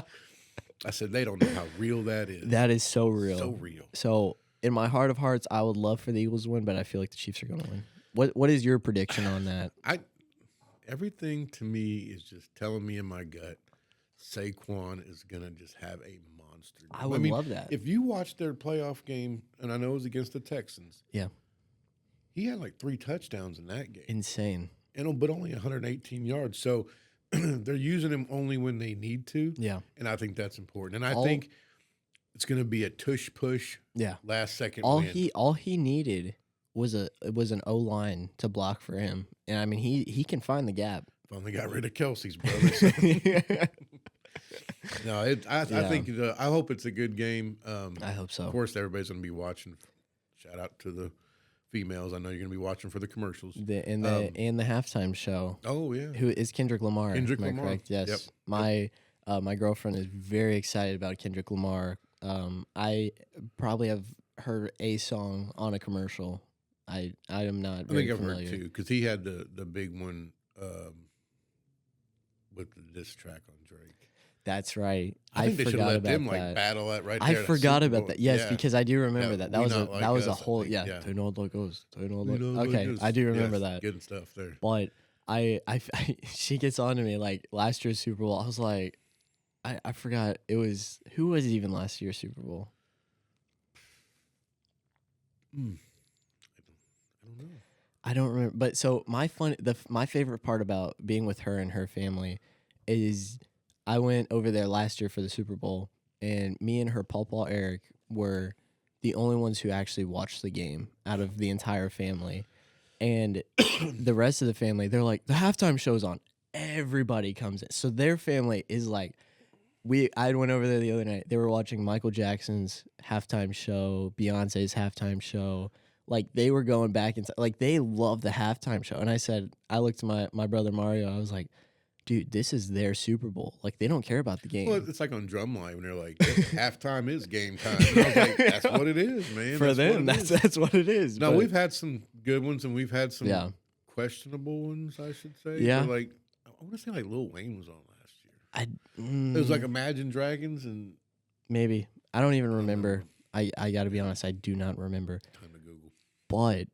I said, they don't know how real that is. That is so real. So real. So in my heart of hearts, I would love for the Eagles to win, but I feel like the Chiefs are going to win. What is your prediction on that? Everything to me is just telling me in my gut, Saquon is going to just have a monster game. I would love that. If you watch their playoff game, and I know it was against the Texans, Yeah. he had like 3 touchdowns in that game. Insane. But only 118 yards. So they're using him only when they need to. Yeah. And I think that's important. And I think it's going to be a tush push. Yeah. Last second All win. he needed was an O-line to block for him. And I mean he can find the gap. Finally got rid of Kelsey's brother. So. No, I think I hope it's a good game. I hope so. Of course, everybody's going to be watching. Shout out to the females. I know you're going to be watching for the commercials. And the halftime show. Oh yeah, Who is Kendrick Lamar? Kendrick am I Lamar. correct? Yes. Yep. My girlfriend is very excited about Kendrick Lamar. I probably have heard a song on a commercial. I am not very I think familiar. I've heard 2 because he had the big one with the diss track on Drake. That's right. I think they should let them that. battle that right I there. forgot about that. Yes, because I do remember Yeah, that. That We was Not Like that was a Us, I whole think. Yeah. Turn on like us. Turn on We like. Not Like Okay, Us. I do remember Yes, that. Good stuff there. But I she gets on to me like last year's Super Bowl. I was like, I forgot it was who was it even last year's Super Bowl? I don't know. I don't remember. But so my favorite part about being with her and her family is I went over there last year for the Super Bowl, and me and her Paul Eric were the only ones who actually watched the game out of the entire family. And the rest of the family, they're like, the halftime show's on. Everybody comes in. So their family is like, I went over there the other night. They were watching Michael Jackson's halftime show, Beyonce's halftime show. Like, they were going back and like, they love the halftime show. And I looked to my brother Mario. I was like, dude, this is their Super Bowl. Like, they don't care about the game. Well, it's like on Drumline when they're like, halftime is game time. And I was like, that's what it is, man. For them, that's what it is. No, but we've had some good ones and we've had some Yeah. questionable ones, I should say. Yeah. But like, I want to say like Lil Wayne was on last year. It It was like Imagine Dragons and maybe. I don't even remember. I got to be honest. I do not remember. time to Google. But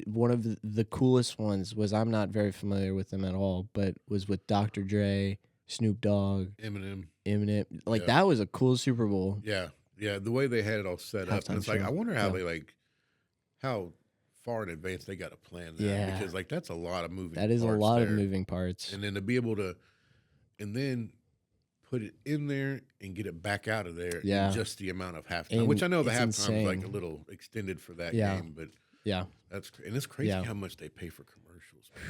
one of the coolest ones was, I'm not very familiar with them at all, but was with Dr. Dre, Snoop Dogg, Eminem. Like, Yeah. that was a cool Super Bowl. Yeah. Yeah. The way they had it all set up. Halftime And it's like, show. I wonder how Yeah. they how far in advance they got to plan that. Yeah. Because like, that's a lot of moving That is a parts lot of there. moving parts. And then to be able to, and then put it in there and get it back out of there Yeah. in just the amount of halftime, And which I know the it's halftime is like a insane. little extended for that Yeah. game, but Yeah. and it's crazy Yeah. how much they pay for commercials, man.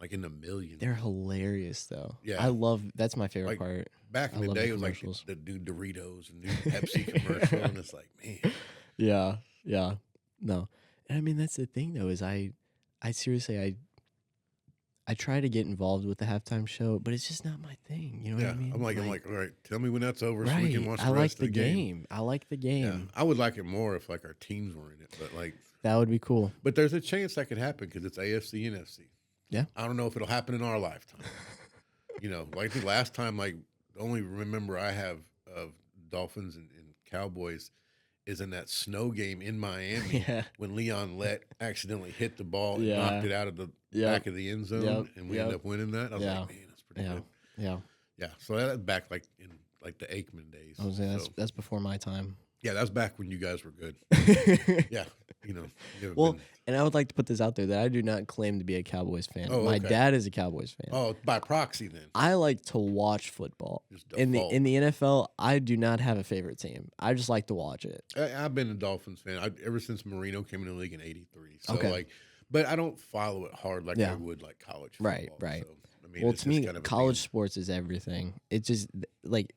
Like in the millions. They're hilarious, though. Yeah. that's my favorite Like, part. Back in I the love day, the it was like commercials. the new Doritos and new Pepsi commercial, and it's like, man, Yeah. Yeah. No. And I mean, that's the thing, though, is I seriously, I try to get involved with the halftime show, but it's just not my thing. You know yeah. what I mean? I'm like, all right, tell me when that's over so we right. can watch the I like rest the of the game. game. I like the game. Yeah. I would like it more if like our teams were in it, but like, That would be cool. but there's a chance that could happen because it's AFC, NFC. Yeah. I don't know if it'll happen in our lifetime. Like the last time, like the only remember I have of Dolphins and Cowboys is in that snow game in Miami Yeah. when Leon Lett accidentally hit the ball and Yeah. knocked it out of the back of the end zone, Yep. and we Yep. ended up winning that. I was Yeah. like, man, that's pretty Yeah. good. Yeah. Yeah, so that's back like in like the Aikman days. I was saying So, that's before my time. yeah, that's back when you guys were good. Yeah, you haven't Well, been- and I would like to put this out there that I do not claim to be a Cowboys fan. Oh, My okay. dad is a Cowboys fan. oh, by proxy then. I like to watch football. Just In default. the NFL, I do not have a favorite team. I just like to watch it. I've been a Dolphins fan ever since Marino came in the league in '83. So Okay. but I don't follow it hard like Yeah. I would like college football. Right, right. So, I mean, Well, it's to just me, kind of a college thing. sports is everything. It just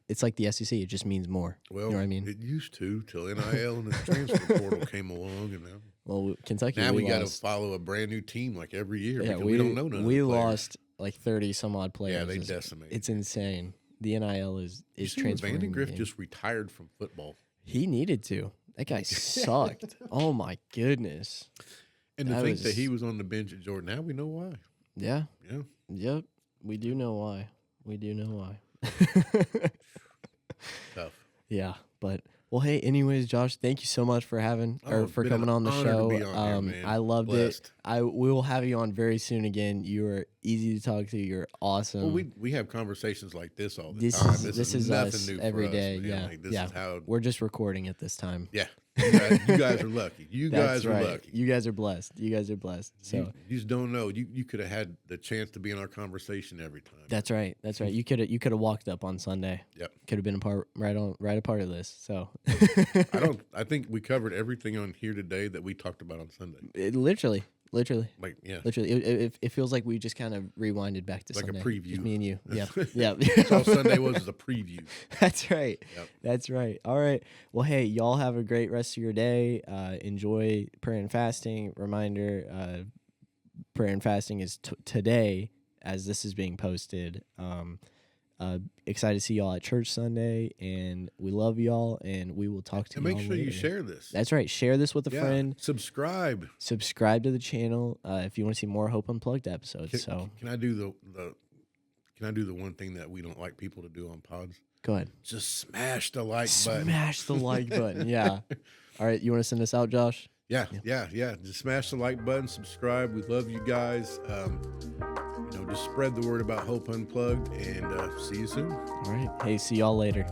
it's like the SEC. It just means more. Well, you know what I mean? it used to till NIL and the transfer portal came along, and Well, Kentucky. now we got to lost. follow a brand new team like every year Yeah, because we don't know none of the players. lost like 30 some odd players. Yeah, they decimated. It's insane. The NIL is transferring. transferring. Vandegrift just retired from football. He needed to. That guy sucked. Oh my goodness. And to think that he was on the bench at Jordan, now we know why. Yeah. Yeah. Yep. We do know why. We do know why. Tough. Yeah, but well, hey, anyways, Josh, thank you so much for for coming on the show. To be on here, man. I loved Blessed. it. We will have you on very soon again. You are easy to talk to. You're awesome. Well, we have conversations like this all the time. This is nothing us new every for day. us, man. Yeah, Like, this is how. We're just recording at this time. Yeah, you guys are lucky. You That's guys are right. lucky. You guys are blessed. You guys are blessed. So you just don't know. You could have had the chance to be in our conversation every time. that's right. That's right. You could have walked up on Sunday. Yep. Could have been a part of this. So I think we covered everything on here today that we talked about on Sunday. Literally. Like, yeah. Literally, it feels like we just kind of rewinded back to like Sunday. a preview. Just me and you. Yeah. Yeah. That's all Sunday was a preview. That's right. Yep. That's right. All right. Well, hey, y'all have a great rest of your day. Enjoy prayer and fasting. Reminder, prayer and fasting is today as this is being posted. Excited to see y'all at church Sunday, and we love y'all, and we will talk to you. And make sure later. you share this. That's right. Share this with a friend. Subscribe. Subscribe to the channel if you want to see more Hope Unplugged episodes. Can I do the one thing that we don't like people to do on pods? Go ahead. Just smash the like button. Smash the like button. Yeah. All right. You want to send us out, Josh? Yeah. Just smash the like button. Subscribe. We love you guys. Just spread the word about Hope Unplugged, and see you soon. All right. Hey, see y'all later.